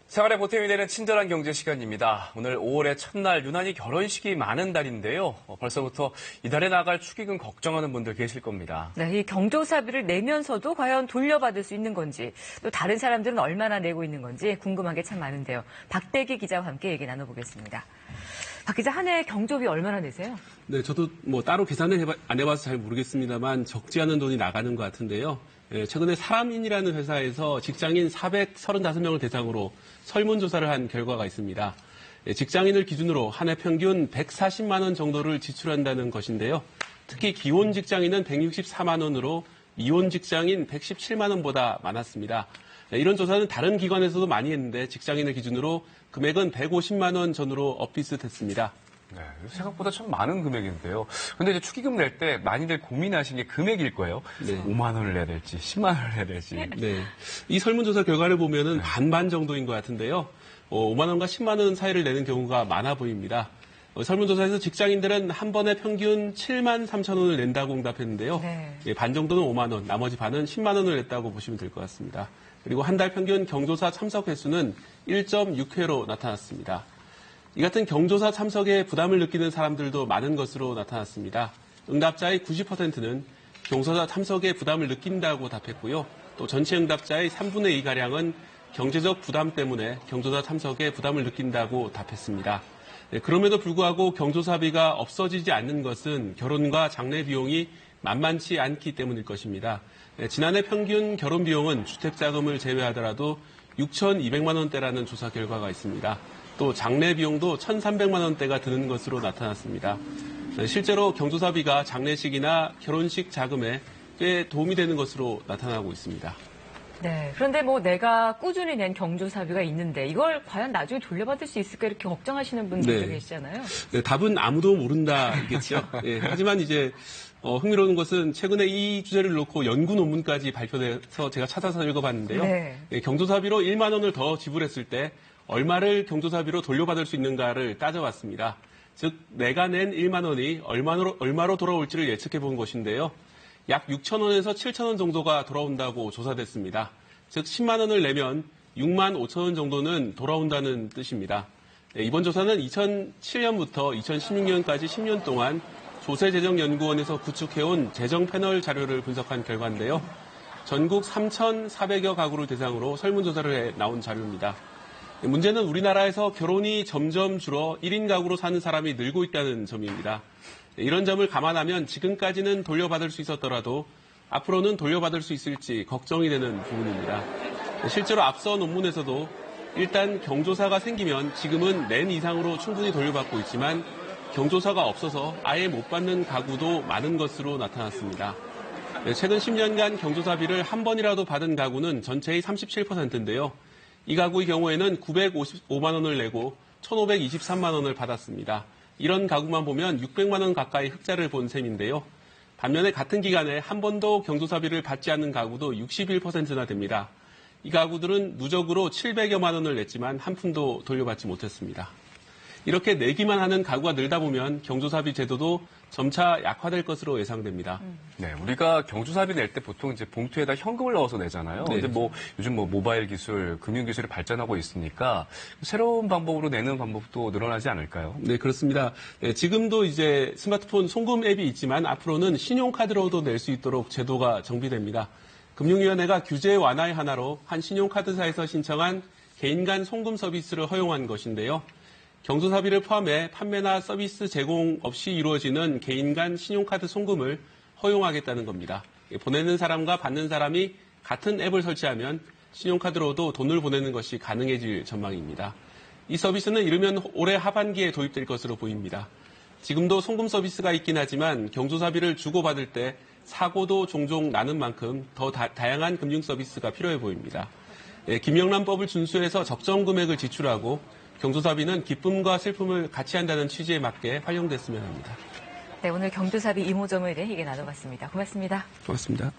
생활에 보탬이 되는 친절한 경제 시간입니다. 오늘 5월의 첫날 유난히 결혼식이 많은 달인데요. 벌써부터 이달에 나갈 축의금 걱정하는 분들 계실 겁니다. 네, 이 경조사비를 내면서도 과연 돌려받을 수 있는 건지, 또 다른 사람들은 얼마나 내고 있는 건지 궁금한 게 참 많은데요. 박대기 기자와 함께 얘기 나눠보겠습니다. 박 기자, 한 해 경조비 얼마나 내세요? 네, 저도 따로 계산을 안 해봐서 잘 모르겠습니다만 적지 않은 돈이 나가는 것 같은데요. 최근에 사람인이라는 회사에서 직장인 435명을 대상으로 설문조사를 한 결과가 있습니다. 직장인을 기준으로 한 해 평균 140만 원 정도를 지출한다는 것인데요. 특히 기혼 직장인은 164만 원으로 이혼 직장인 117만 원보다 많았습니다. 이런 조사는 다른 기관에서도 많이 했는데 직장인을 기준으로 금액은 150만 원 전후로 엇비슷했습니다. 네, 생각보다 참 많은 금액인데요. 근데 이제 축의금 낼 때 많이들 고민하신 게 금액일 거예요. 네. 5만 원을 내야 될지, 10만 원을 내야 될지. 네. 이 설문조사 결과를 보면은 반반 정도인 것 같은데요. 5만 원과 10만 원 사이를 내는 경우가 많아 보입니다. 설문조사에서 직장인들은 한 번에 평균 7만 3천 원을 낸다고 응답했는데요. 네. 반 정도는 5만 원, 나머지 반은 10만 원을 냈다고 보시면 될 것 같습니다. 그리고 한 달 평균 경조사 참석 횟수는 1.6회로 나타났습니다. 이 같은 경조사 참석에 부담을 느끼는 사람들도 많은 것으로 나타났습니다. 응답자의 90%는 경조사 참석에 부담을 느낀다고 답했고요. 또 전체 응답자의 3분의 2가량은 경제적 부담 때문에 경조사 참석에 부담을 느낀다고 답했습니다. 그럼에도 불구하고 경조사비가 없어지지 않는 것은 결혼과 장례 비용이 만만치 않기 때문일 것입니다. 지난해 평균 결혼 비용은 주택자금을 제외하더라도 6,200만 원대라는 조사 결과가 있습니다. 또 장례 비용도 1,300만 원대가 드는 것으로 나타났습니다. 실제로 경조사비가 장례식이나 결혼식 자금에 꽤 도움이 되는 것으로 나타나고 있습니다. 네, 그런데 내가 꾸준히 낸 경조사비가 있는데 이걸 과연 나중에 돌려받을 수 있을까 이렇게 걱정하시는 분들도 계시잖아요. 네, 답은 아무도 모른다겠죠. 하지만 이제 흥미로운 것은 최근에 이 주제를 놓고 연구 논문까지 발표돼서 제가 찾아서 읽어봤는데요. 네. 경조사비로 1만 원을 더 지불했을 때 얼마를 경조사비로 돌려받을 수 있는가를 따져봤습니다. 즉 내가 낸 1만 원이 얼마로 돌아올지를 예측해 본 것인데요. 약 6천 원에서 7천 원 정도가 돌아온다고 조사됐습니다. 즉 10만 원을 내면 6만 5천 원 정도는 돌아온다는 뜻입니다. 이번 조사는 2007년부터 2016년까지 10년 동안 조세재정연구원에서 구축해온 재정 패널 자료를 분석한 결과인데요. 전국 3,400여 가구를 대상으로 설문조사를 해 나온 자료입니다. 문제는 우리나라에서 결혼이 점점 줄어 1인 가구로 사는 사람이 늘고 있다는 점입니다. 이런 점을 감안하면 지금까지는 돌려받을 수 있었더라도 앞으로는 돌려받을 수 있을지 걱정이 되는 부분입니다. 실제로 앞서 논문에서도 일단 경조사가 생기면 지금은 낸 이상으로 충분히 돌려받고 있지만 경조사가 없어서 아예 못 받는 가구도 많은 것으로 나타났습니다. 최근 10년간 경조사비를 한 번이라도 받은 가구는 전체의 37%인데요. 이 가구의 경우에는 955만 원을 내고 1,523만 원을 받았습니다. 이런 가구만 보면 600만 원 가까이 흑자를 본 셈인데요. 반면에 같은 기간에 한 번도 경조사비를 받지 않는 가구도 61%나 됩니다. 이 가구들은 누적으로 700여만 원을 냈지만 한 푼도 돌려받지 못했습니다. 이렇게 내기만 하는 가구가 늘다 보면 경조사비 제도도 점차 약화될 것으로 예상됩니다. 네, 우리가 경조사비 낼 때 보통 이제 봉투에다 현금을 넣어서 내잖아요. 네. 근데 요즘 모바일 기술, 금융 기술이 발전하고 있으니까 새로운 방법으로 내는 방법도 늘어나지 않을까요? 네, 그렇습니다. 지금도 이제 스마트폰 송금 앱이 있지만 앞으로는 신용카드로도 낼 수 있도록 제도가 정비됩니다. 금융위원회가 규제 완화의 하나로 한 신용카드사에서 신청한 개인 간 송금 서비스를 허용한 것인데요. 경조사비를 포함해 판매나 서비스 제공 없이 이루어지는 개인 간 신용카드 송금을 허용하겠다는 겁니다. 보내는 사람과 받는 사람이 같은 앱을 설치하면 신용카드로도 돈을 보내는 것이 가능해질 전망입니다. 이 서비스는 이르면 올해 하반기에 도입될 것으로 보입니다. 지금도 송금 서비스가 있긴 하지만 경조사비를 주고받을 때 사고도 종종 나는 만큼 더 다양한 금융 서비스가 필요해 보입니다. 김영란법을 준수해서 적정 금액을 지출하고 경조사비는 기쁨과 슬픔을 같이 한다는 취지에 맞게 활용됐으면 합니다. 네, 오늘 경조사비 이모저모에 대해 얘기 나눠봤습니다. 고맙습니다. 고맙습니다.